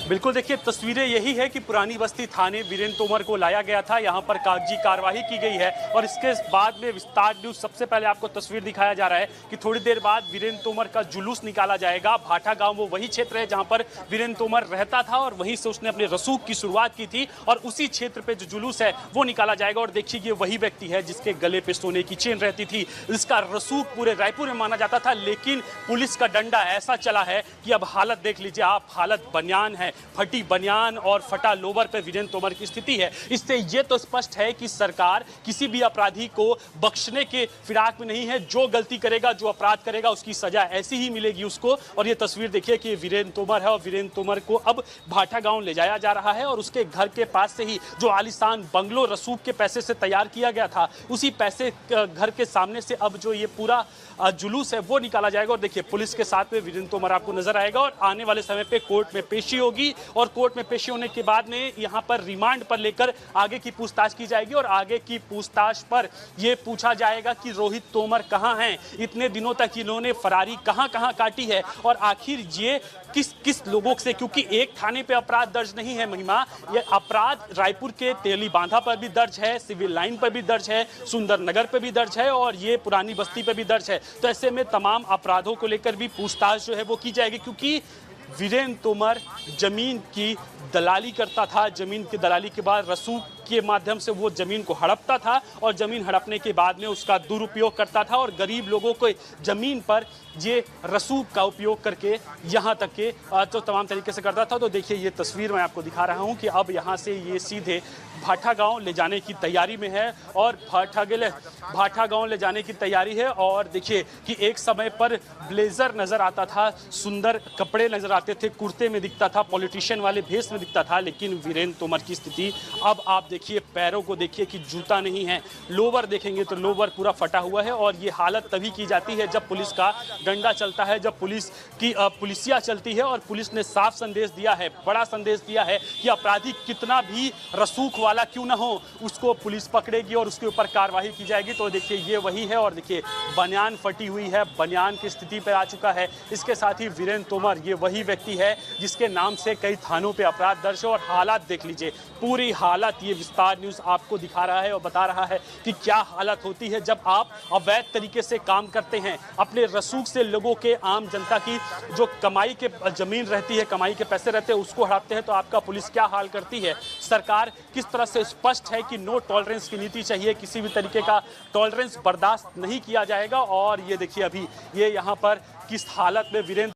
बिल्कुल, देखिए तस्वीरें यही है कि पुरानी बस्ती थाने वीरेंद्र तोमर को लाया गया था। यहाँ पर कागजी कार्रवाई की गई है और इसके बाद में विस्तार न्यूज़ सबसे पहले आपको तस्वीर दिखाया जा रहा है कि थोड़ी देर बाद वीरेंद्र तोमर का जुलूस निकाला जाएगा। भाठा गांव वो वही क्षेत्र है जहाँ पर वीरेंद्र तोमर रहता था और वहीं से उसने अपने रसूख की शुरुआत की थी और उसी क्षेत्र पर जो जुलूस है वो निकाला जाएगा। और देखिए ये वही व्यक्ति है जिसके गले पे सोने की चेन रहती थी। इसका रसूख पूरे रायपुर में माना जाता था, लेकिन पुलिस का डंडा ऐसा चला है कि अब हालत देख लीजिए आप, हालत बनियान है। फटी बनियान और फटा लोवर पे वीरेंद्र तोमर की स्थिति है। इससे ये तो स्पष्ट है कि सरकार किसी भी अपराधी को बख्शने के फिराक में नहीं है। जो गलती करेगा, जो अपराध करेगा, उसकी सजा ऐसी ही मिलेगी उसको। और ये तस्वीर देखिए कि वीरेंद्र तोमर है और वीरेंद्र तोमर को अब भाठा गांव ले जाया जा रहा है और उसके घर के पास से ही जो आलीशान बंगलो रसूख के पैसे से तैयार किया गया था, उसी पैसे घर के सामने से अब जो ये पूरा जुलूस है वो निकाला जाएगा। और देखिए पुलिस के साथ में वीरेंद्र तोमर आपको नजर आएगा और आने वाले समय पे कोर्ट में पेशी होगी और कोर्ट में पेशी होने के बाद में यहाँ पर रिमांड पर लेकर आगे की पूछताछ की जाएगी और आगे की पूछताछ पर यह पूछा जाएगा कि रोहित तोमर कहाँ हैं, इतने दिनों तक इन्होंने फरारी कहाँ कहाँ काटी है और आखिर ये किस किस लोगों से, क्योंकि एक थाने पे अपराध दर्ज नहीं है महिमा, ये अपराध रायपुर के तेली बांधा पर भी दर्ज है, सिविल लाइन पर भी दर्ज है, सुंदर नगर पर भी दर्ज है और ये पुरानी बस्ती पर भी दर्ज है। तो ऐसे में तमाम अपराधों को लेकर भी पूछताछ जो है वो की जाएगी, क्योंकि वीरेंद्र तोमर जमीन की दलाली करता था। जमीन की दलाली के बाद रसूख के माध्यम से वो जमीन को हड़पता था और जमीन हड़पने के बाद में उसका दुरुपयोग करता था और गरीब लोगों को जमीन पर ये रसूख का उपयोग करके यहाँ तक के तो तमाम तरीके से करता था। तो देखिए ये तस्वीर मैं आपको दिखा रहा हूँ कि अब यहाँ से ये सीधे भाठा गांव ले जाने की तैयारी में है और भाठा गांव ले जाने की तैयारी है। और देखिए कि एक समय पर ब्लेजर नज़र आता था, सुंदर कपड़े नज़र आते थे, कुर्ते में दिखता था, पॉलिटिशियन वाले भेष में दिखता था, लेकिन वीरेंद्र तोमर की स्थिति अब आप देखिए, पैरों को देखिए कि जूता नहीं है, लोवर देखेंगे तो लोवर पूरा फटा हुआ है। और ये हालत तभी की जाती है जब पुलिस का डंडा चलता है, जब पुलिस की पुलिसिया चलती है। और पुलिस ने साफ संदेश दिया है, बड़ा संदेश दिया है कि अपराधी कितना भी रसूख वाला क्यों ना हो, उसको पुलिस पकड़ेगी और उसके ऊपर कार्रवाई की जाएगी। तो देखिए ये वही है और देखिए बनियान फटी हुई है, बनियान की स्थिति पर आ चुका है। इसके साथ ही वीरेंद्र तोमर ये वही व्यक्ति है जिसके नाम से कई थानों पे अपराध दर्ज है। और हालात देख लीजिए, पूरी हालत ये विस्तार न्यूज़ आपको दिखा रहा है और बता रहा है कि क्या हालत होती है जब आप अवैध तरीके से काम करते हैं, अपने रसूख से लोगों के, आम जनता की जो कमाई के जमीन रहती है, कमाई के पैसे रहते हैं, उसको हड़पते हैं। तो आपका पुलिस क्या हाल करती है। सरकार किस तरह से स्पष्ट है कि नो टॉलरेंस की नीति चाहिए, किसी भी तरीके का टॉलरेंस बर्दाश्त नहीं किया जाएगा। और ये देखिए अभी ये यहाँ पर किस हालत में वीरेंद्र